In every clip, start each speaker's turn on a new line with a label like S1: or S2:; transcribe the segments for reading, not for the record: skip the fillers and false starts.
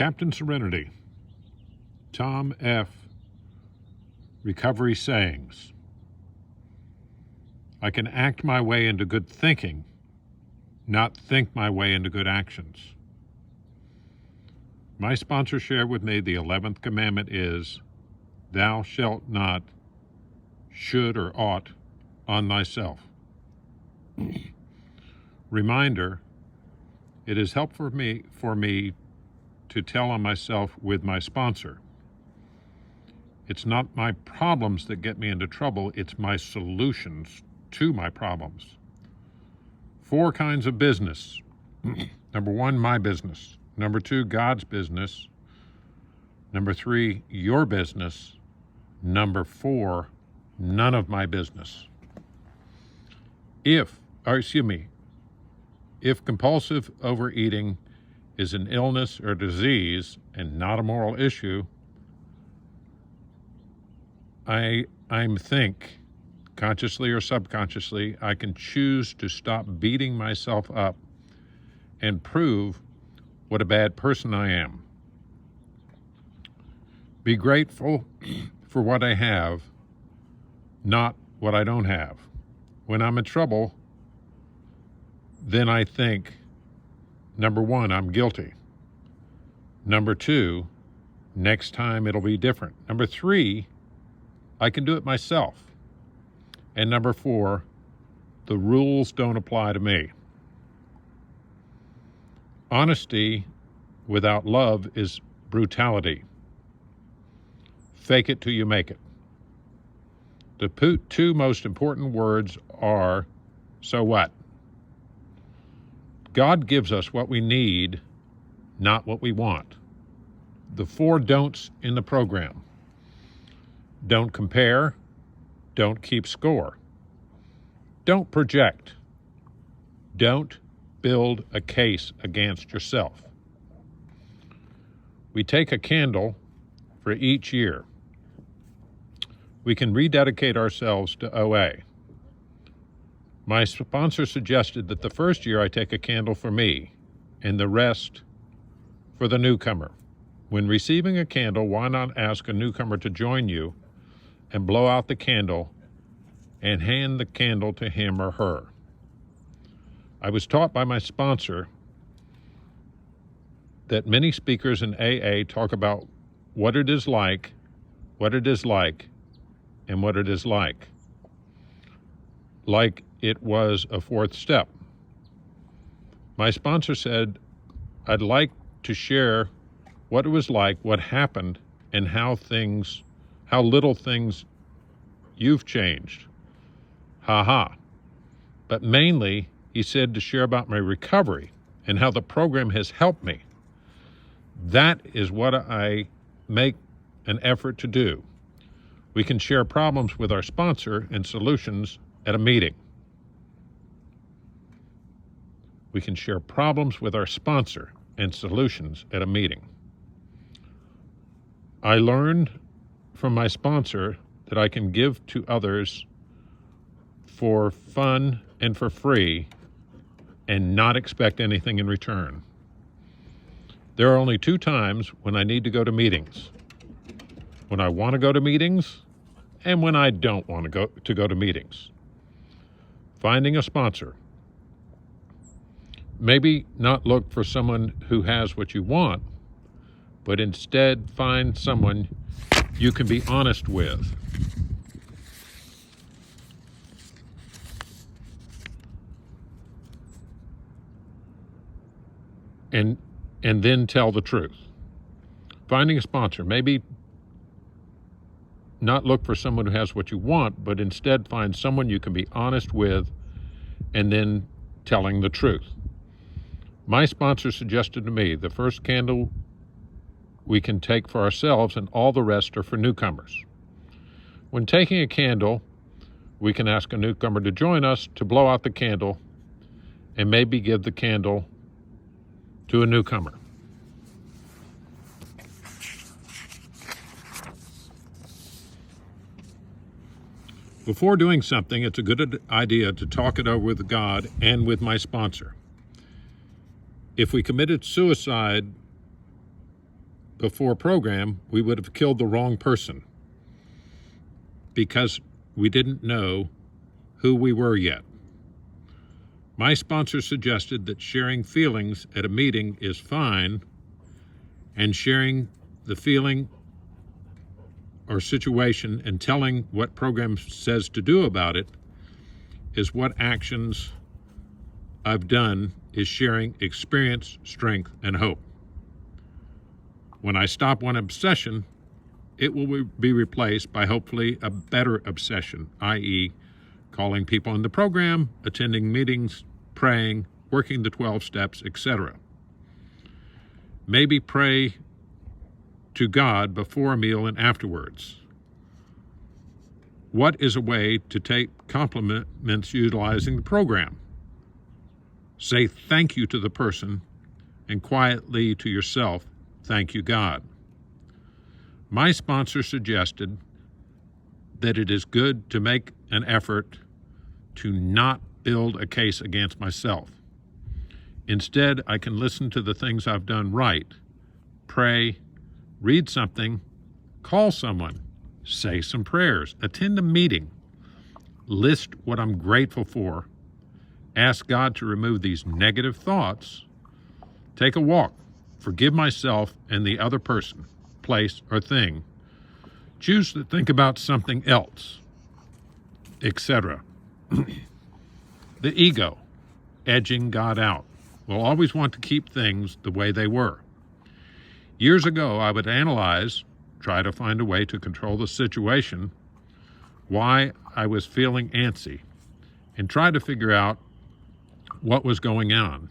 S1: Captain Serenity Tom F. Recovery Sayings. I can act my way into good thinking, not think my way into good actions. My sponsor shared with me the 11th commandment is, thou shalt not, should or ought, on thyself. Reminder, it is helpful for me to tell on myself with my sponsor. It's not my problems that get me into trouble, it's my solutions to my problems. 4 kinds of business. Number 1, my business. Number 2, God's business. Number 3, your business. Number 4, none of my business. If compulsive overeating is an illness or disease and not a moral issue, I think, consciously or subconsciously, I can choose to stop beating myself up and prove what a bad person I am. Be grateful for what I have, not what I don't have. When I'm in trouble, then I think, number 1, I'm guilty. Number 2, next time it'll be different. Number 3, I can do it myself. And number 4, the rules don't apply to me. Honesty without love is brutality. Fake it till you make it. The 2 most important words are, so what? God gives us what we need, not what we want. The 4 don'ts in the program. Don't compare. Don't keep score. Don't project. Don't build a case against yourself. We take a candle for each year. We can rededicate ourselves to OA. My sponsor suggested that the first year I take a candle for me and the rest for the newcomer. When receiving a candle, why not ask a newcomer to join you and blow out the candle and hand the candle to him or her? I was taught by my sponsor that many speakers in AA talk about what it is like, and what it is like it was a 4th step. My sponsor said, I'd like to share what it was like, what happened, and how little things you've changed. But mainly, he said to share about my recovery and how the program has helped me. That is what I make an effort to do. We can share problems with our sponsor and solutions at a meeting. We can share problems with our sponsor and solutions at a meeting. I learned from my sponsor that I can give to others for fun and for free and not expect anything in return. There are only 2 times when I need to go to meetings. When I want to go to meetings and when I don't want to go to meetings. Finding a sponsor. Maybe not look for someone who has what you want, but instead find someone you can be honest with. And then tell the truth. Finding a sponsor. Maybe not look for someone who has what you want, but instead find someone you can be honest with and then telling the truth. My sponsor suggested to me the first candle we can take for ourselves and all the rest are for newcomers. When taking a candle, we can ask a newcomer to join us to blow out the candle and maybe give the candle to a newcomer. Before doing something, it's a good idea to talk it over with God and with my sponsor. If we committed suicide before program, we would have killed the wrong person because we didn't know who we were yet. My sponsor suggested that sharing feelings at a meeting is fine, and sharing the feeling or situation and telling what program says to do about it is what actions I've done is sharing experience, strength, and hope. When I stop one obsession, it will be replaced by hopefully a better obsession, i.e., calling people in the program, attending meetings, praying, working the 12 steps, etc. Maybe pray to God before a meal and afterwards. What is a way to take compliments utilizing the program? Say thank you to the person and quietly to yourself, thank you, God. My sponsor suggested that it is good to make an effort to not build a case against myself. Instead, I can listen to the things I've done right, pray, read something, call someone, say some prayers, attend a meeting, list what I'm grateful for, ask God to remove these negative thoughts, take a walk, forgive myself and the other person, place, or thing, choose to think about something else, etc. The ego, edging God out, will always want to keep things the way they were. Years ago, I would analyze, try to find a way to control the situation, why I was feeling antsy, and try to figure out what was going on.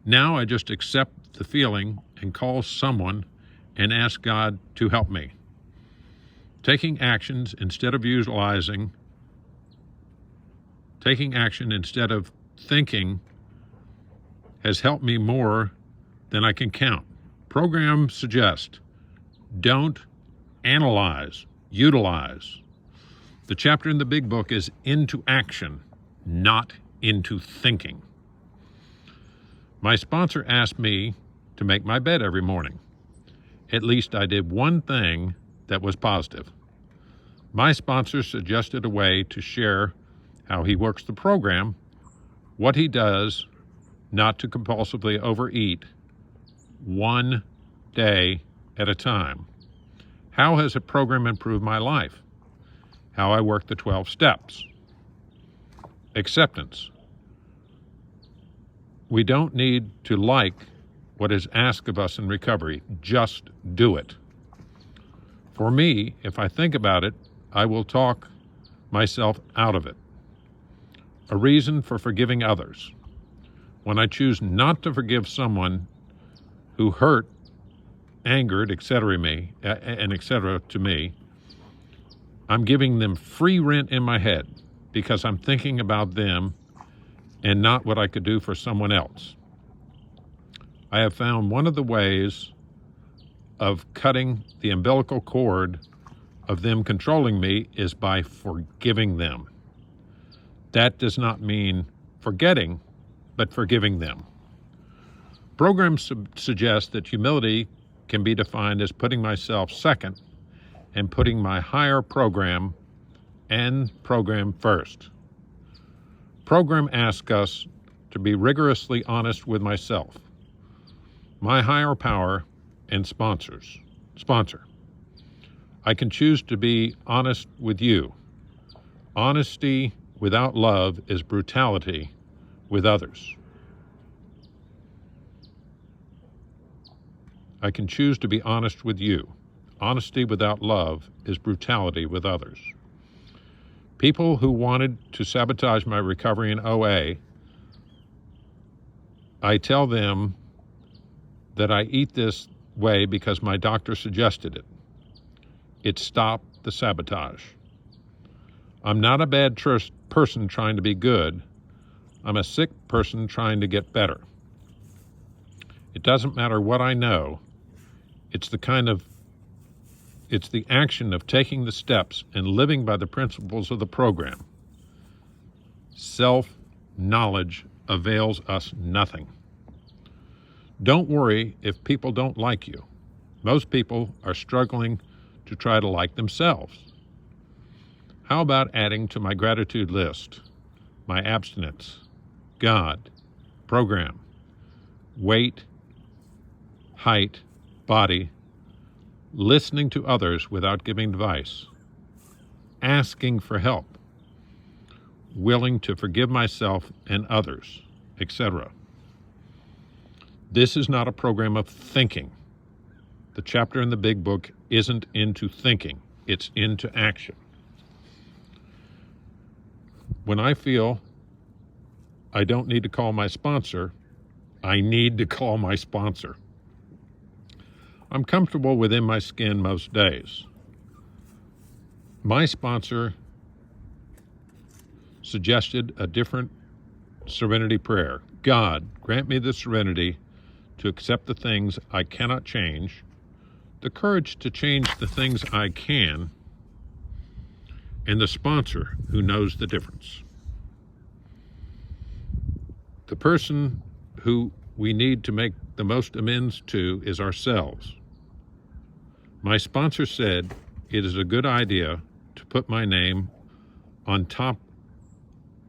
S1: Now I just accept the feeling and call someone and ask God to help me. Taking action instead of thinking has helped me more than I can count. Programs suggest don't analyze, utilize. The chapter in the big book is into action, not into thinking. My sponsor asked me to make my bed every morning. At least I did one thing that was positive. My sponsor suggested a way to share how he works the program, what he does, not to compulsively overeat, one day at a time. How has a program improved my life? How I work the 12 steps. Acceptance. We don't need to like what is asked of us in recovery. Just do it. For me, if I think about it, I will talk myself out of it. A reason for forgiving others. When I choose not to forgive someone who hurt, angered, etc. to me, I'm giving them free rent in my head because I'm thinking about them and not what I could do for someone else. I have found one of the ways of cutting the umbilical cord of them controlling me is by forgiving them. That does not mean forgetting, but forgiving them. Programs suggest that humility can be defined as putting myself second and putting my higher program and program first. Program asks us to be rigorously honest with myself, my higher power, and sponsor. I can choose to be honest with you. Honesty without love is brutality with others. I can choose to be honest with you. Honesty without love is brutality with others. People who wanted to sabotage my recovery in OA, I tell them that I eat this way because my doctor suggested it. It stopped the sabotage. I'm not a bad person trying to be good. I'm a sick person trying to get better. It doesn't matter what I know. It's the action of taking the steps and living by the principles of the program. Self-knowledge avails us nothing. Don't worry if people don't like you. Most people are struggling to try to like themselves. How about adding to my gratitude list my abstinence, God, program, weight, height, body, listening to others without giving advice, asking for help, willing to forgive myself and others, etc. This is not a program of thinking. The chapter in the big book isn't into thinking, it's into action. When I feel I don't need to call my sponsor, I need to call my sponsor. I'm comfortable within my skin most days. My sponsor suggested a different serenity prayer. God, grant me the serenity to accept the things I cannot change, the courage to change the things I can, and the sponsor who knows the difference. The person who we need to make the most amends to is ourselves. My sponsor said it is a good idea to put my name on top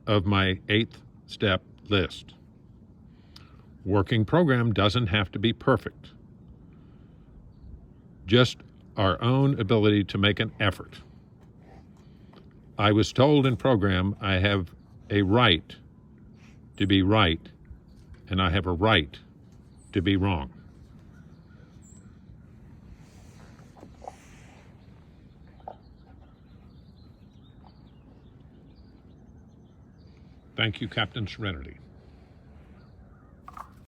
S1: of my 8th step list. Working program doesn't have to be perfect. Just our own ability to make an effort. I was told in program I have a right to be right, and I have a right to be wrong. Thank you, Captain Serenity.